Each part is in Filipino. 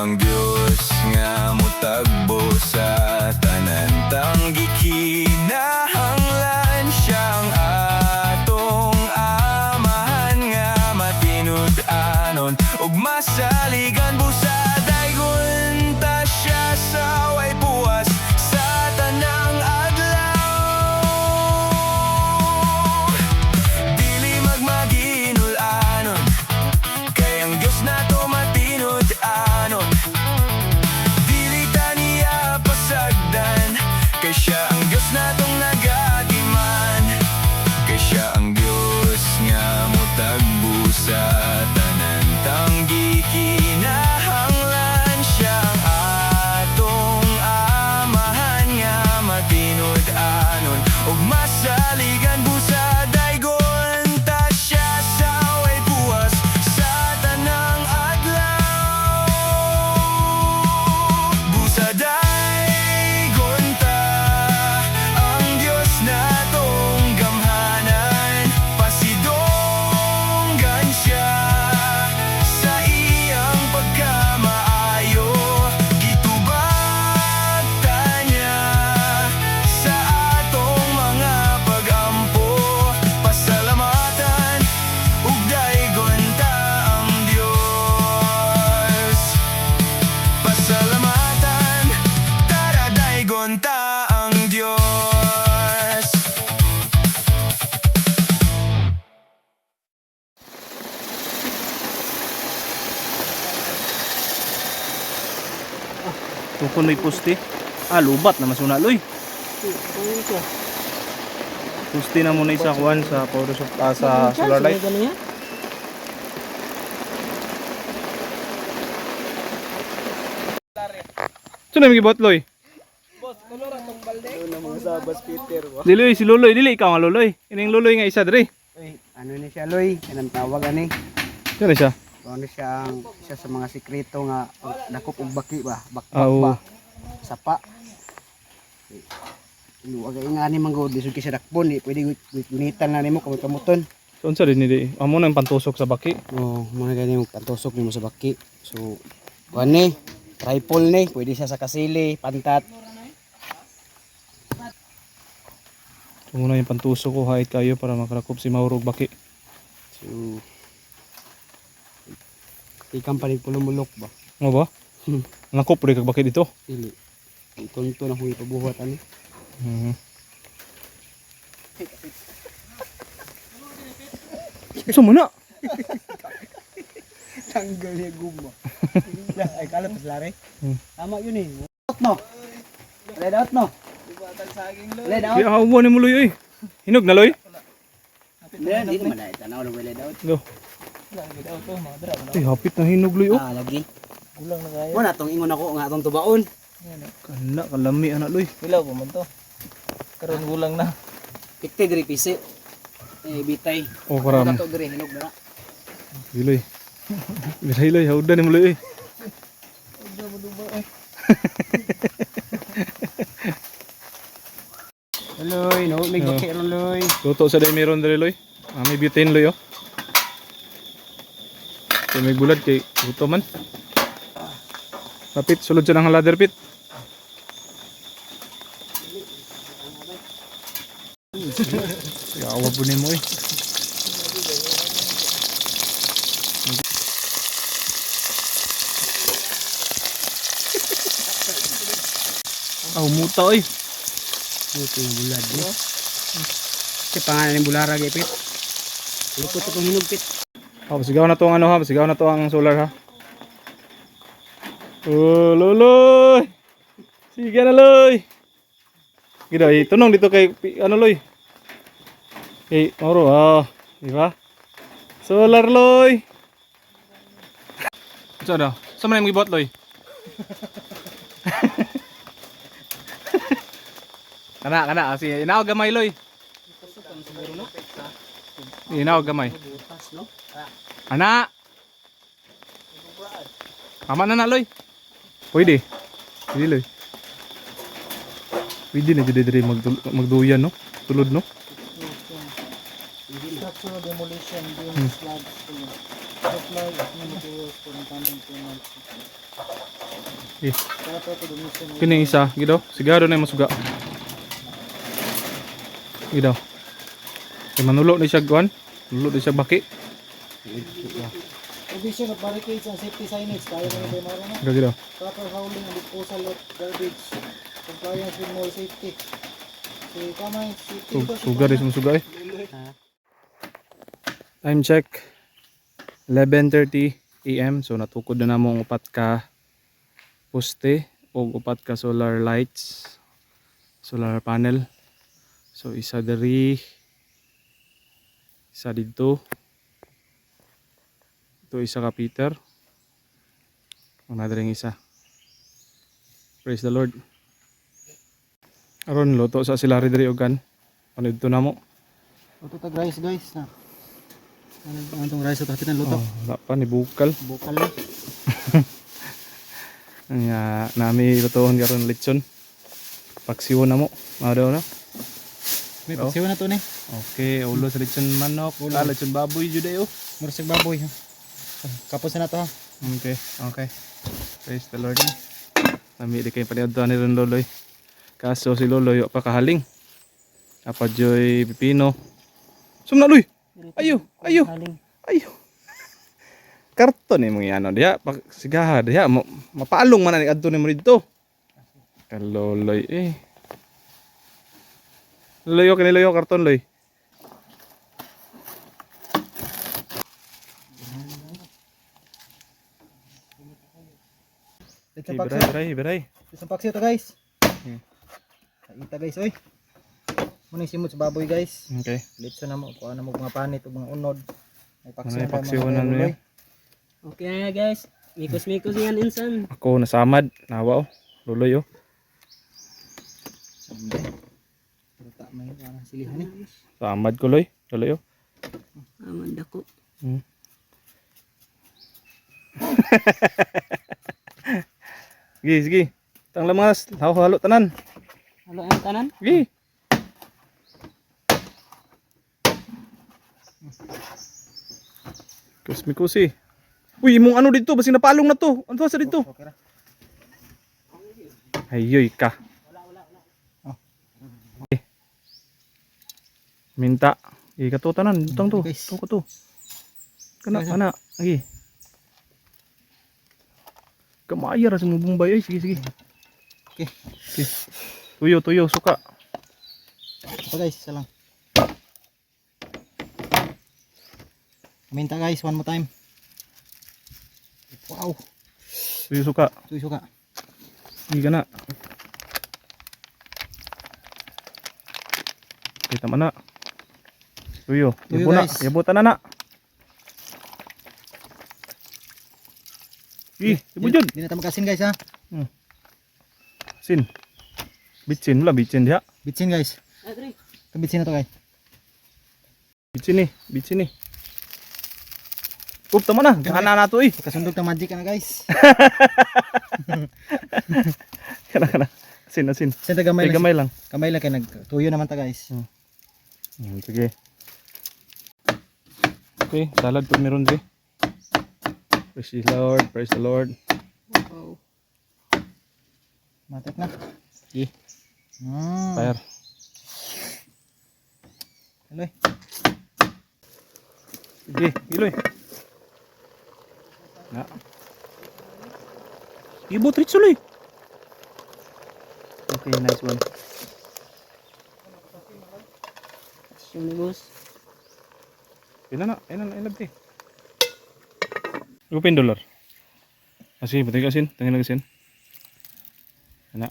ang Dios nga mutagbo sa tanan tang gikinahanglan siyang atong amahan nga matinud-anon ug masaligan busa daygon ta siya sa way puwas sa tanang adlaw. Dili magmaginul-anon kay ang Dios nato matinud-anon. Dili ta niya pasagdan kay siya ang Dios natong nagagiman. Kay siya ang Dios nga mutagbo sa tanan tang gikinahanglan siyang atong amahan nga matinud-anon ug masaligan busa daygon ta siya sa way buwas sa tanang adlaw. Busa daygon ta ang Dios natong gamhanan, pasidonggan siya sa iyang pagkamaayo. Gitubag ta niya sa atong mga pagampo, pasalamatan ug daygon ta ang Dios. Pasalamatan, tara daygon ta ang Dios. Tukon may puste. Lubat na masuna loy. Puste na muna sa kuan sa Photoshop sa solar light. Sino may gibot loy? Dili si Loloy, dili ikaw nga Loloy. Ining Loloy nga isa dre. Ano ni siya, Loy? Anong tawag ani? Sino siya? Ano siya ang isa sa mga sikreto nga dakop ug baki ba? Bakbak Oo. ba? Sapa. Inuwag nga ni manggod bisud kay siya dakpon, di pwede gunitan na nimo kamot kamuton. So unsa din ni? Amo na yung pantusok sa baki. Oh, mga ganyan yung pantusok nimo sa baki. So, kuan ni, tripod ni, pwede siya sa kasili, pantat. So muna yung pantusok ko hait kayo para makarakop si Mauro og baki. So, ikang panig pulumulok ba? Mo ba? Nakop rin kag baki dito. Dili. Tunto na huy pabuhat ani. Isa mo na. Tanggal niya guma. Ay, kala pa lari. Tama yun eh. Out mo. Let out mo. Let out. Kaya hawa ni mo loy oy. Hinog na loy. Hindi naman dahil. Tanaw na let out. Go. Ay, hapit na hinog loy oh. Lagi. Gulang na kaya. Wala itong ingon ako nga itong tubaon. Kana kalami anak loy. Ilaw po man to. Karon gulang na. 50 diri pisi. Bitay. Oh karam. Ito diri hinog na. Giloy. Giloy loy, haudan ni mo loy oy. Loy, no, may baki ron loy. Luto sa day meron dere loy. May butane loy oh. Kaya may bulad kay luto man. Kapit, sulod siya ng ladder pit. Yawa po ni mo eh. Umuta eh. Ito yung bulad. Kasi pangalan ng bulara gay pit. Lupot itong hinog pit. Pasigaw na to ang ano ha, pasigaw na to ang solar ha. Oh, Loloy! Sige na Loy! Gida, tunong dito kay ano Loy? Kay Mauro, di ba? Solar Loy! Saan na? Saan man yung gibot Loy? Kana, si inaw gamay Loy. Inaw gamay. Ana! Ama na Loy. Pwede. Pwede Loy. Pwede na dito dito magduyan no? Tulod no? Structural demolition beam slab supply of new materials for intending to Eh, Kaya to donation. kini isa, gidaw. Sigado na yung masuga. Gidaw. Kaya manulo na siya guwan. Manulo na siya baki. Provision of barricades and safety signage. Kaya na yung mara na. Gidaw. Proper hauling and disposal of garbage. Compliance with more safety. So, kamay, safety dito. Sugar is masuga eh. Time check. 11:30 AM. So natukod na namong upat ka poste o upat ka solar lights. Solar panel. So isa diri, isa dito. Ito isa ka Peter. Ang isa. Praise the Lord. Aron luto sa sila diri ogan. Ano dito namo? Luto tag rice guys na. Ano itong rice ito? Hapitan luto. Oh, wala pa ni bukal. Bukal lang. Nya nami lutohon karon lechon. Paksiwo na mo. Mao daw na. May paksiwan na to ni. Okay, ulo sa lechon manok, ulo lechon baboy jud ayo. Mursig baboy. Ha? Kapos na to ha. Okay, okay. Praise the Lord. Nami di kay paniadto ni ron loloy. Kaso si loloy wa pa kahaling. Apa joy pipino. Sumna loy. Ayo, ayo. Ayo. Karton ni mga ano dia, sigaha dia mapaalong man ni adto ni mo dito. Kaloloy eh. Loyo kaniloyo karton loy. Isang Okay, paksiw. beray. Isang paksiw to guys. Hmm. Kaita guys oy. Muna yung simot sa baboy guys. Okay. Litso na mo. Kuha na mo mga panit o mga unod. May Ano yung paksiw paksiwan na niya? Okay na guys. Mikos-mikos yan insan. Ako nasamad, nawa oh. Luloy oh. Sambe. Ruta may parang silihan eh. Samad ko loy. Luloy oh. Aman dako. Hmm. Sige, sige. Tang lamas, halo tanan. Halo ang tanan. Sige. Kusmi-kusi. Uy, imong ano dito, basi napalong na to. Ano sa dito? Okay ra. Ayoy ka. Okay. Minta. Kato tanan, butang to. Guys. To ko to. Kana. Lagi. Kamaya ra sa mong bumbay ay sige sige. Okay. Okay. Tuyo suka. Ito guys, isa lang. Minta guys, one more time. Wow. Tuyo suka. Ito suka. Sige ka na. Okay, tama na. Tuyo. Tuyo, Yabo na. guys. Yabo tanan na. Yabo jud. Di na tayo magkasin guys ha. Sin. Bitsin wala bitsin dia. Bitsin guys. Adri. Bitsin na to guys. Bitsin ni. Up tama na. Kana na to eh. Kasundog ng magic ka na guys. Kana. Asin. Senta gamay Kay lang. gamay lang. Kamay lang kay nagtuyo naman ta guys. Sige. Okay, salad po meron din. Praise the Lord, praise the Lord. Wow. Matik na. Sige, Hmm. fire. Aloy. Sige, iloy. Na. Ibo tritsuloy. Okay, nice one. Yung boss. Ayun na, ilabti. Upin dolar. Asih, betul kasin, tengah kasin. Enak.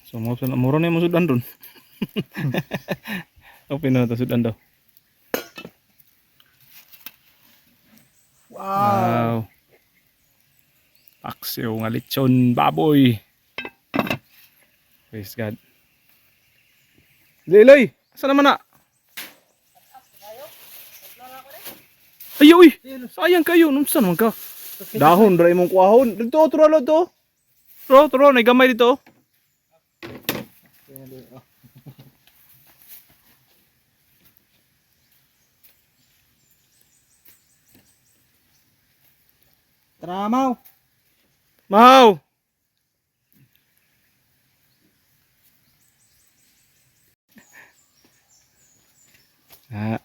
So mau sana moron yang masuk dandun. Upin na tasud ando. Wow. Paksiw nga lechon baboy. Praise God. Liloy, asa naman na? Ayaw uy, sayang kayo, nunsan man ka? Dahon, dra imong kuahon. Dito, turo to. Turo, nay gamay dito. Tramaw. Mau. Ah.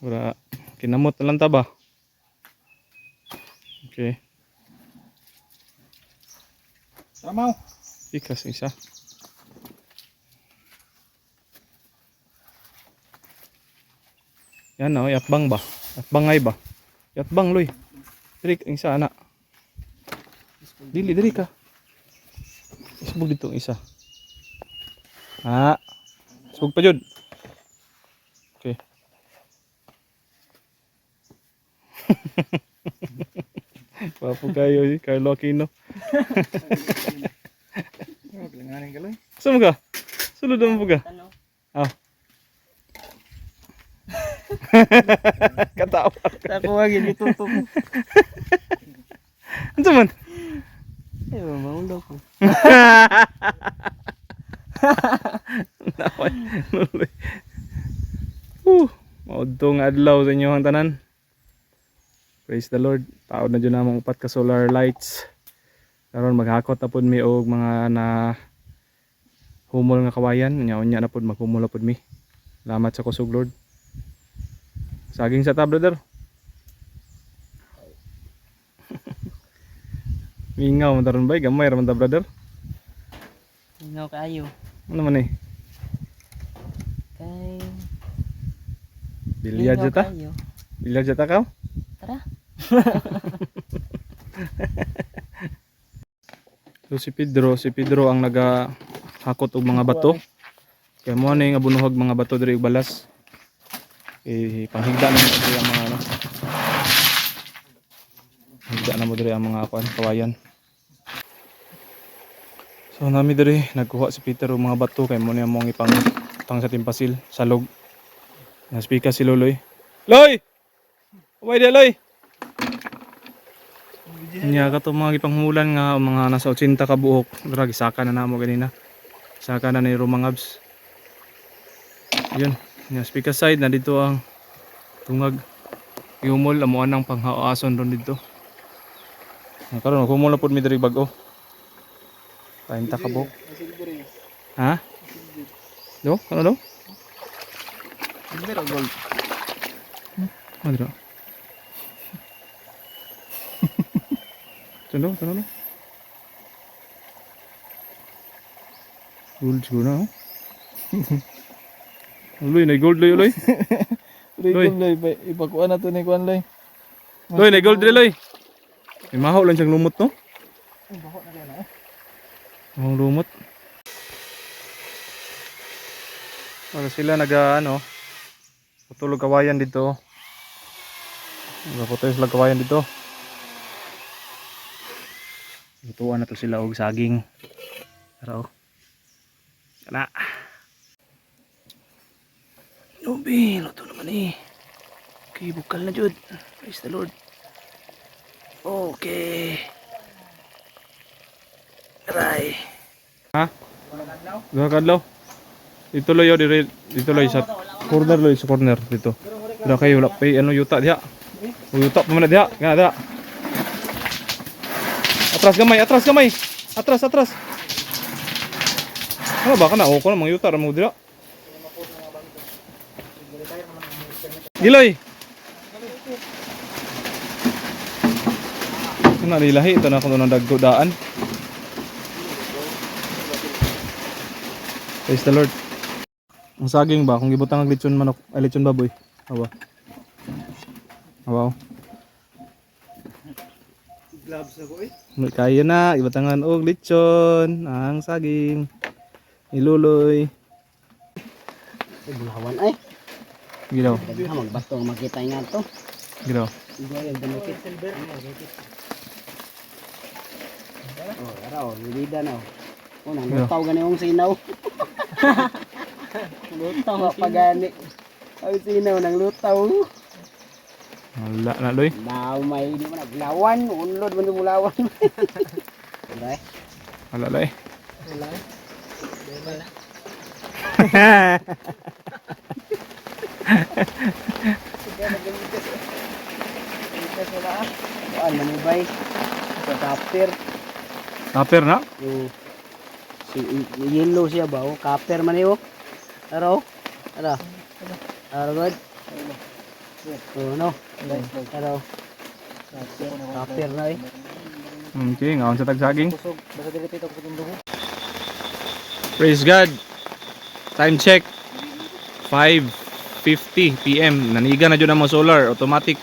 Ura kinamot na lang ta ba? Okay. Tamaw. Ikas isa. Yan na, yatbang ba? Yatbangay ba? Yatbang loy. Diri ang isa ana. Dili ka. Isbog dito ang isa. Ah. Isbog pa jud. Okay. Papo kayo si Carlo Aquino. Langanin ka lang. Saan mo ka? Sulod mo ka? Ano? Ah. Katawa. Ako wag gitutok. Ano man? Ay, maulo ko. Naway. Nuloy. Maudtong adlaw sa inyo ang tanan. Praise the Lord. Taod na dyan namang upat ka solar lights. Karon maghakot na pod mi og mga na humol nga kawayan. Unya na pod maghumol na pod mi. Salamat sa kusog Lord. Saging sa ta brother. Mingaw man taron bay, gamay ra man ta brother. Ingaw kayo. Ano man eh? Kay... Bilyar ingaw jata? kayo. Bilyar jata ka? Tara. So si Pedro ang nagahakot og mga bato. Kaya mo na yung abunuhag mga bato diri og balas. Panghigda na mo diri ang mga ano. Higda na mo diri ang mga kawayan. So nami diri nagkuha si Peter og mga bato kay mo na mong ipang sa timpasil sa log. Naspika si Loloy. Loy! Umay di Loy. Nya ka to mga ipanghumulan nga mga nasa 80 ka buok. Dira gisaka na namo ganina. Saka na ni Romangabs. Yun, nya speaker side na dito ang tungag. Iumol amo anang panghaason ron dito. Karon humol na pud mi diri bag-o. 40 ka buok. Ha? Do? Ano do? Pero gold. Ano do? Tano. Gold siguro na. Loy, na gold loy, Loy. Loy, ipakuan na to ni kuan loy. Loy, na gold dre Loy. May mahaw lang siyang lumot no. Ang lumot. Para sila ano, putulog kawayan dito. Nagputol sila kawayan dito. Lutuan na to sila og saging. Tara oh. Kana. Nubi, luto naman eh. Okay, bukal na jud. Praise the Lord. Okay. Aray. Ha? Dua kadlaw. Dito loy dito loy sa corner loy sa corner dito. Dira kayo wala pay ano yuta diha. Yuta pa man diha. Kana diha. Atras gamay. Atras. Ano ba kana o ko na mga yuta ra mo dira. Giloy. Kana nilahi ito na ako nang daggodaan. Praise the Lord. Ang saging ba kung gibutang ang lechon manok, ay lechon baboy. Awa. Wow. Gloves ako eh. May kaya na ibatangan og lechon, ang saging. Iluloy. Bulawan ay. Gidaw. Daghan magbato ang makita nga to. Gidaw. Igo yung damukit. Oh, araw, nilida na. Oh, nang Yeah. lutaw gani yung sinaw. Lutaw pagani. Ang sinaw nang lutaw. Wala na loy. Daw may di man naglawan, unlod man mulawan. Dai. Wala loy. Wala. Kuan manibay. Sa copper. Tupper na? Si yellow siya ba? Oh, copper man yo. Aro. Ara. Aro good. Oh no. Aro. Copper na eh. Okay, ngaon sa tagsaging. Kusog. Basta dili pito kusog dugo. Praise God. Time check. 5:50 PM. Naniga na jud ang mga solar automatic.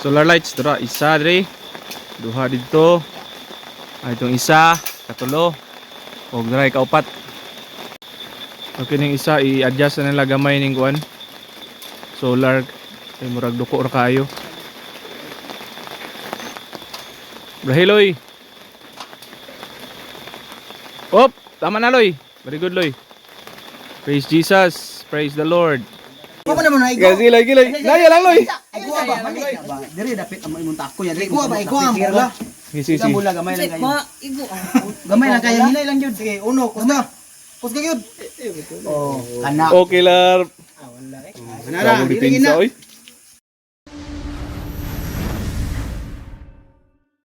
Solar lights dira isa dire. Duha dito. Itong isa, katulo. Og dira kaupat. Okay ning isa i-adjust na nila gamay ning kuan. Solar kay murag duko ra kayo. Brahiloy. Op, tama na Loy. Very good Loy. Praise Jesus. Praise the Lord. Kuha naman na Sige, gilay, gilay. Naya lang Loy. Kuha ba? Diri dapit amo imong tako ya. Kuha ba? Kuha mo la. Sige, Ika sige. mula gamay lang kayo. Gamay lang kaya hinay lang jud. Sige, uno, kusta. Kusta gyud. Oh, kana. Okay, Lar. Wala eh. Bago dipinsa, oy.